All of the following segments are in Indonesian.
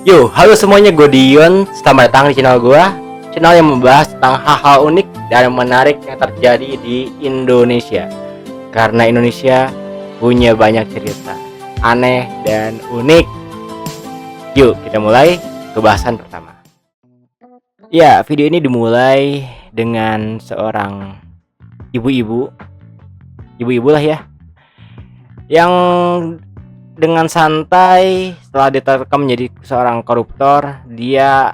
Yo, halo semuanya, gue Dion. Selamat datang di channel gue, channel yang membahas tentang hal-hal unik dan menarik yang terjadi di Indonesia. Karena Indonesia punya banyak cerita aneh dan unik. Yuk, kita mulai ke bahasan pertama. Ya, video ini dimulai dengan seorang ibu-ibu lah ya, yang dengan santai setelah diterkam menjadi seorang koruptor, dia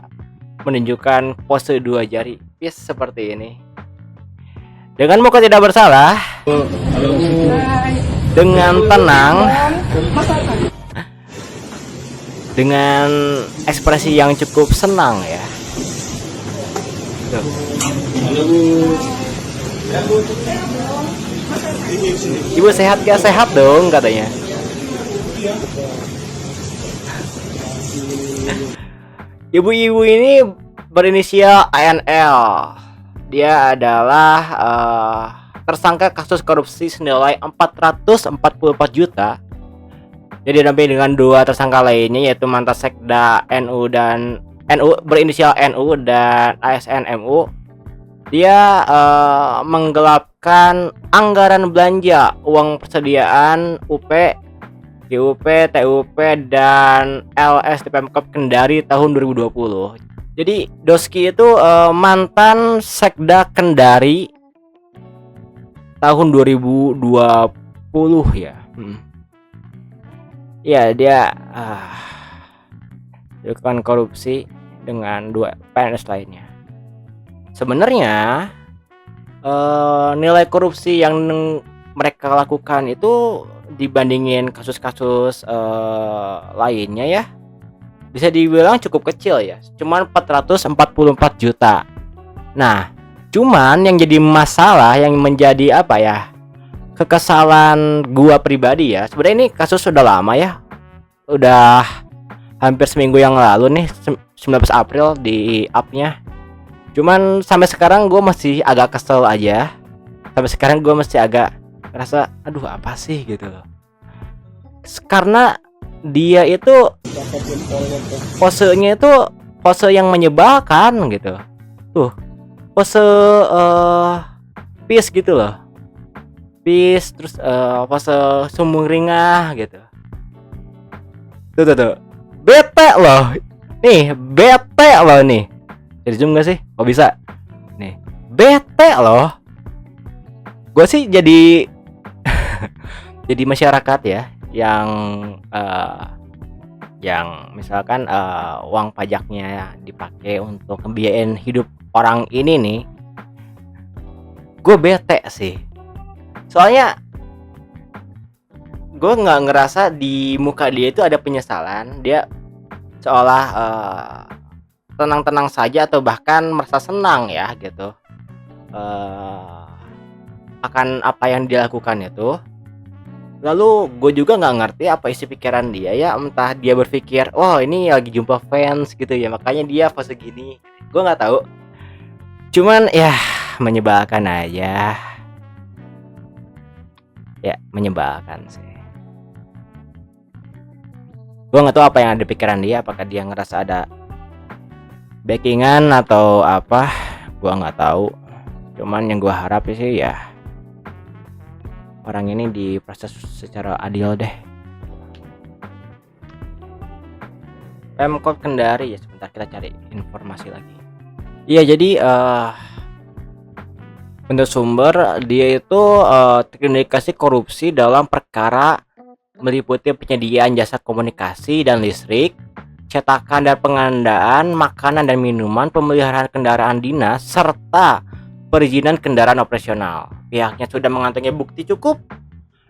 menunjukkan pose dua jari peace seperti ini. Dengan muka tidak bersalah, dengan tenang, dengan ekspresi yang cukup senang ya. Tuh. Ibu sehat gak? Sehat dong katanya. Ibu-ibu ini berinisial ANL. Dia adalah tersangka kasus korupsi senilai 444 juta. Jadi didampingi dengan dua tersangka lainnya, yaitu mantan Sekda NU dan NU berinisial NU dan ASN MU. Dia menggelapkan anggaran belanja uang persediaan UP, DUP, TUP, dan LS di Pemkab Kendari tahun 2020. Jadi Doski itu mantan Sekda Kendari tahun 2020 ya. Ya, dia dilakukan korupsi dengan dua PNS lainnya. Sebenarnya nilai korupsi yang mereka lakukan itu dibandingin kasus-kasus lainnya ya, bisa dibilang cukup kecil ya, cuman 444 juta. Nah, cuman yang jadi masalah, yang menjadi apa ya, kekesalan gua pribadi ya, sebenarnya ini kasus sudah lama ya, udah hampir seminggu yang lalu nih, 19 April di up-nya. Cuman sampai sekarang gue masih agak kesel aja. Sampai sekarang gue masih agak ngerasa, aduh apa sih gitu loh. Karena dia itu posenya itu pose yang menyebalkan gitu. Tuh, pose peace gitu loh. Peace, terus pose sumringah gitu. Tuh. Bete loh. Nih, bete loh nih. Jadi zoom gak sih? Kok bisa? Nih, bete loh. Gue sih jadi jadi masyarakat ya, yang misalkan uang pajaknya dipakai untuk ngebiayain hidup orang ini nih, gue bete sih. Soalnya gue nggak ngerasa di muka dia itu ada penyesalan. Dia seolah tenang-tenang saja atau bahkan merasa senang ya gitu akan apa yang dia lakukan itu. Lalu gue juga nggak ngerti apa isi pikiran dia ya, entah dia berpikir oh ini lagi jumpa fans gitu ya, makanya dia pose gini. Gue nggak tahu, cuman ya menyebalkan aja ya, menyebalkan sih. Gue nggak tahu apa yang ada di pikiran dia, apakah dia ngerasa ada backingan atau apa, gua nggak tahu. Cuman yang gua harap sih ya orang ini diproses secara adil deh. Pemkab Kendari ya, sebentar kita cari informasi lagi. Iya, jadi menurut sumber dia itu terindikasi korupsi dalam perkara meliputi penyediaan jasa komunikasi dan listrik, cetakan dan pengadaan makanan dan minuman, pemeliharaan kendaraan dinas, serta perizinan kendaraan operasional. Pihaknya sudah mengantongi bukti cukup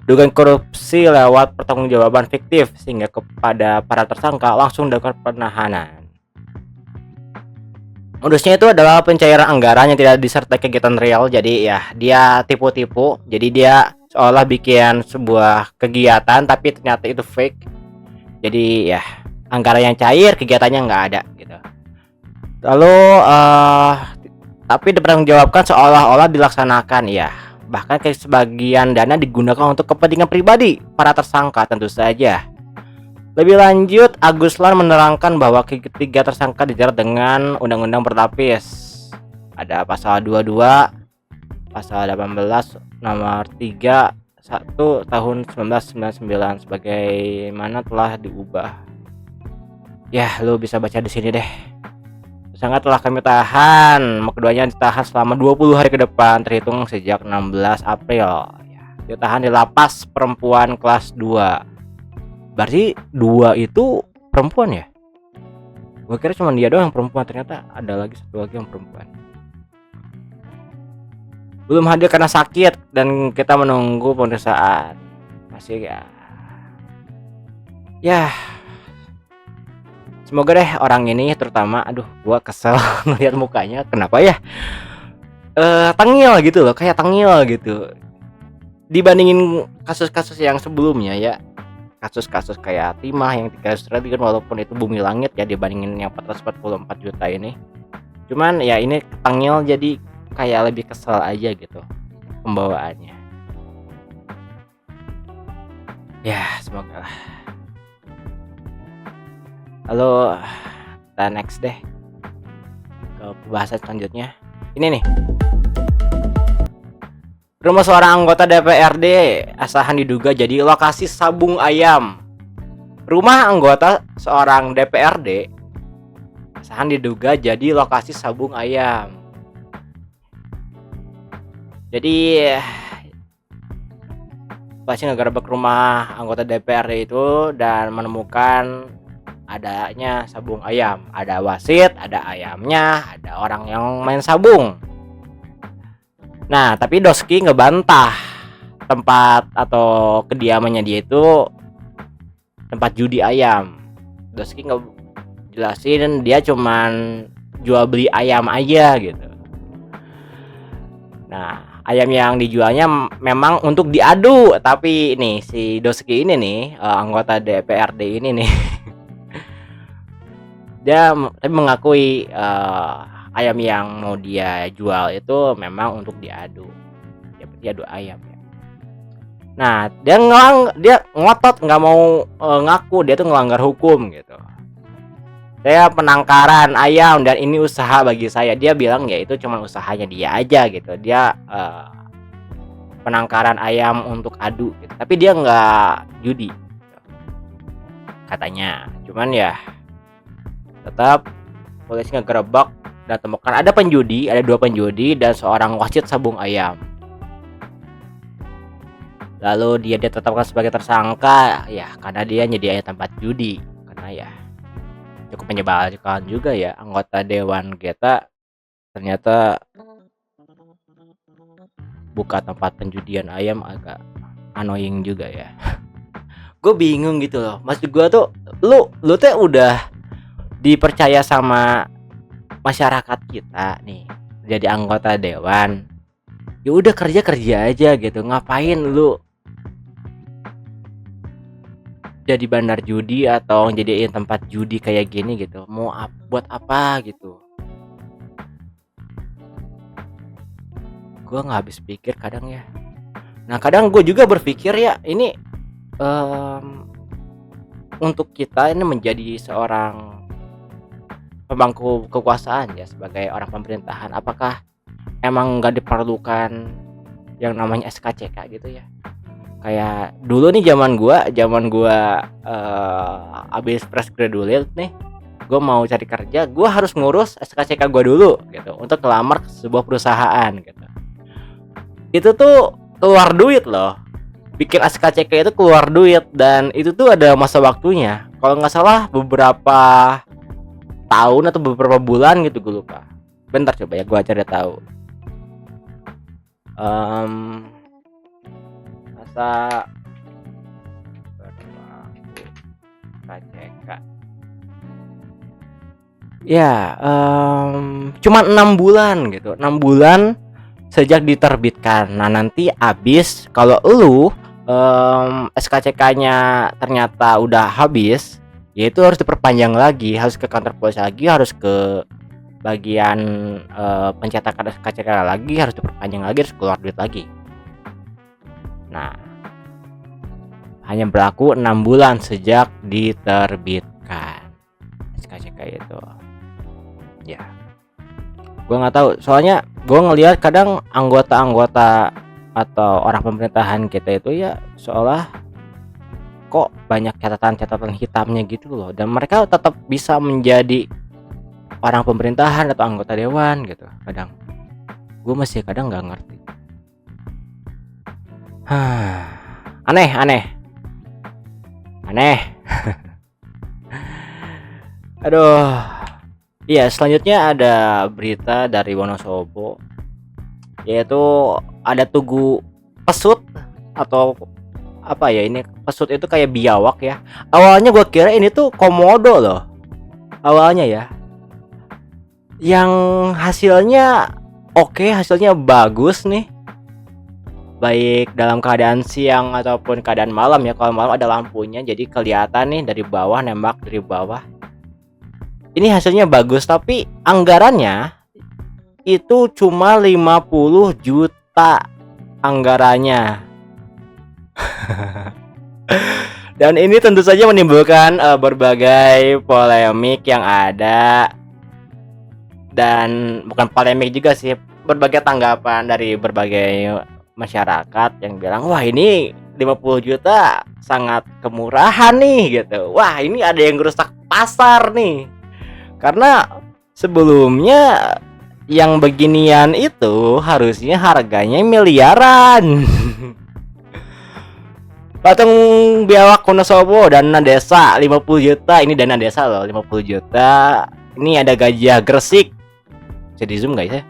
dugaan korupsi lewat pertanggungjawaban fiktif, sehingga kepada para tersangka langsung dilakukan penahanan. Modusnya itu adalah pencairan anggaran yang tidak disertai kegiatan real. Jadi ya dia tipu-tipu. Jadi dia seolah bikin sebuah kegiatan tapi ternyata itu fake. Jadi ya anggaran yang cair, kegiatannya nggak ada gitu. Lalu tapi dipertanggungjawabkan seolah-olah dilaksanakan ya. Bahkan sebagian dana digunakan untuk kepentingan pribadi para tersangka tentu saja. Lebih lanjut, Aguslan menerangkan bahwa ketiga tersangka dijerat dengan undang-undang berlapis. Ada pasal 22, pasal 18 nomor 31 tahun 1999 sebagaimana telah diubah. Ya, lu bisa baca di sini deh. Tersangka telah kami tahan. Keduanya ditahan selama 20 hari ke depan terhitung sejak 16 April. Ya, ditahan di lapas perempuan kelas 2. Berarti 2 itu perempuan ya? Gue kira cuma dia doang yang perempuan, ternyata ada lagi satu lagi yang perempuan. Belum hadir karena sakit dan kita menunggu pemeriksaan. Masih ya. Semoga deh orang ini terutama, aduh gua kesel ngeliat mukanya, kenapa ya? Tengil gitu loh, kayak tengil gitu. Dibandingin kasus-kasus yang sebelumnya ya. Kasus-kasus kayak Timah yang 300 triliun, walaupun itu bumi langit ya dibandingin yang 444 juta ini. Cuman ya ini tengil, jadi kayak lebih kesel aja gitu pembawaannya. Ya semoga lah. Lalu kita next deh ke pembahasan selanjutnya. Ini nih, rumah seorang anggota DPRD Asahan diduga jadi lokasi sabung ayam. Rumah anggota seorang DPRD Asahan diduga jadi lokasi sabung ayam. Jadi polisi ngegerebek rumah anggota DPRD itu dan menemukan adanya sabung ayam. Ada wasit, ada ayamnya, ada orang yang main sabung. Nah, tapi Doski ngebantah tempat atau kediamannya dia itu tempat judi ayam. Doski ngejelasin dia cuman jual beli ayam aja gitu. Nah, ayam yang dijualnya memang untuk diadu, tapi nih si Doski ini nih, anggota DPRD ini nih dia tapi mengakui ayam yang mau dia jual itu memang untuk diadu. Dia adu ayam ya. Nah, dia ngotot nggak mau ngaku dia tuh ngelanggar hukum gitu. Saya penangkaran ayam dan ini usaha bagi saya. Dia bilang ya itu cuma usahanya dia aja gitu. Dia penangkaran ayam untuk adu gitu. Tapi dia nggak judi gitu, katanya. Cuman ya tetap polisi ngegerebek dan temukan ada 2 penjudi dan seorang wasit sabung ayam. Lalu dia ditetapkan sebagai tersangka ya karena dia nyediain tempat judi. Karena ya cukup menyebalkan juga ya, anggota dewan kita ternyata buka tempat penjudian ayam, agak annoying juga ya. Gue bingung gitu loh, maksud gue tuh lu teh udah dipercaya sama masyarakat kita nih jadi anggota dewan, ya udah kerja aja gitu, ngapain lu jadi bandar judi atau jadiin tempat judi kayak gini gitu, mau buat apa gitu. Gue nggak habis pikir kadang ya. Nah kadang gue juga berpikir ya ini untuk kita ini menjadi seorang pemangku kekuasaan ya, sebagai orang pemerintahan, apakah emang nggak diperlukan yang namanya SKCK gitu ya? Kayak dulu nih zaman gua abis fresh graduate nih, gue mau cari kerja, gue harus ngurus SKCK gue dulu gitu untuk ngelamar ke sebuah perusahaan gitu. Itu tuh keluar duit loh, bikin SKCK itu keluar duit, dan itu tuh ada masa waktunya. Kalau nggak salah beberapa tahun atau beberapa bulan gitu, gue lupa. Bentar coba ya gue cari tahu. Masa berlaku SKCK ya cuma 6 bulan gitu, 6 bulan sejak diterbitkan. Nah nanti habis, kalau lu SKCK-nya ternyata udah habis, ya itu harus diperpanjang lagi, harus ke kantor polisi lagi, harus ke bagian pencetakan SKCK lagi, harus diperpanjang lagi, harus keluar duit lagi. Nah hanya berlaku 6 bulan sejak diterbitkan. SKCK itu. Ya. Gua nggak tahu, soalnya gua ngelihat kadang anggota-anggota atau orang pemerintahan kita itu ya seolah kok banyak catatan-catatan hitamnya gitu loh, dan mereka tetap bisa menjadi orang pemerintahan atau anggota dewan gitu. Kadang gue masih kadang nggak ngerti. Aneh. Aduh. Iya, selanjutnya ada berita dari Wonosobo, yaitu ada tugu pesut atau apa ya, ini pesut itu kayak biawak ya. Awalnya gue kira ini tuh komodo loh awalnya ya, yang hasilnya hasilnya bagus nih, baik dalam keadaan siang ataupun keadaan malam ya. Kalau malam ada lampunya jadi kelihatan nih dari bawah, nembak dari bawah. Ini hasilnya bagus, tapi anggarannya itu cuma 50 juta anggarannya. Dan ini tentu saja menimbulkan berbagai polemik yang ada, dan bukan polemik juga sih, berbagai tanggapan dari berbagai masyarakat yang bilang, wah ini 50 juta sangat kemurahan nih gitu. Wah, ini ada yang rusak pasar nih. Karena sebelumnya yang beginian itu harusnya harganya miliaran. Patung biawak Wonosobo dana desa 50 juta. Ini dana desa loh, 50 juta. Ini ada gajah Gresik. Bisa di zoom guys ya.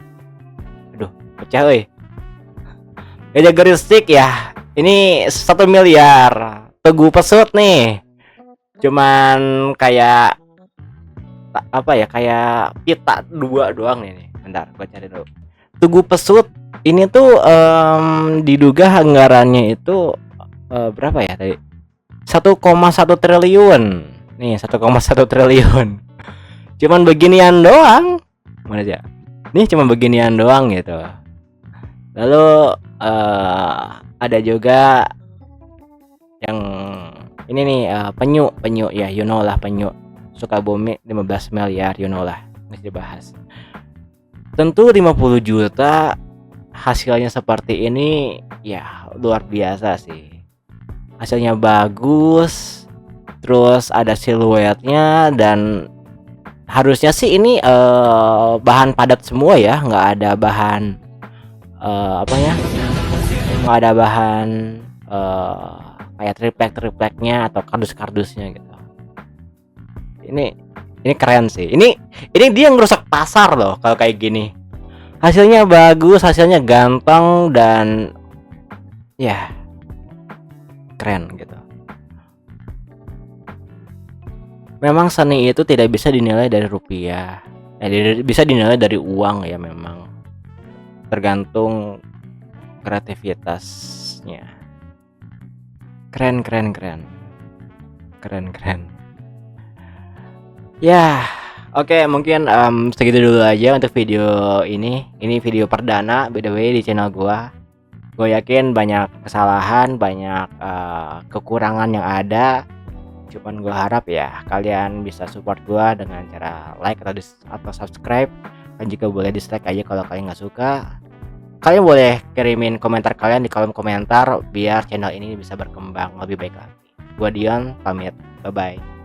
Aduh, pecah euy. Gajah Gresik ya. Ini 1 miliar. Tugu pesut nih. Cuman kayak apa ya, kayak pita 2 doang nih. Bentar, gua cari dulu. Tugu pesut ini tuh diduga anggarannya itu berapa ya tadi? 1,1 triliun. Nih, 1,1 triliun. Cuman beginian doang. Mana aja? Nih cuman beginian doang gitu. Lalu ada juga yang ini nih, penyu ya, you know lah, penyu Sukabumi 15 miliar, you know lah, masih dibahas. Tentu 50 juta hasilnya seperti ini ya luar biasa sih. Hasilnya bagus, terus ada siluetnya, dan harusnya sih ini bahan padat semua ya, nggak ada bahan nggak ada bahan kayak triplek-tripleknya atau kardus-kardusnya gitu. Ini keren sih. Ini dia ngerusak pasar loh kalau kayak gini. Hasilnya bagus, hasilnya ganteng, dan ya keren gitu. Memang seni itu tidak bisa dinilai dari rupiah. Bisa dinilai dari uang ya, memang. Tergantung kreativitasnya. Keren. Ya, oke, mungkin segitu dulu aja untuk video ini. Ini video perdana by the way di channel gua. Gue yakin banyak kesalahan, banyak kekurangan yang ada. Cuman gue harap ya kalian bisa support gua dengan cara like atau subscribe. Dan jika boleh dislike aja kalau kalian nggak suka. Kalian boleh kirimin komentar kalian di kolom komentar biar channel ini bisa berkembang lebih baik lagi. Gua Dion, pamit. Bye bye.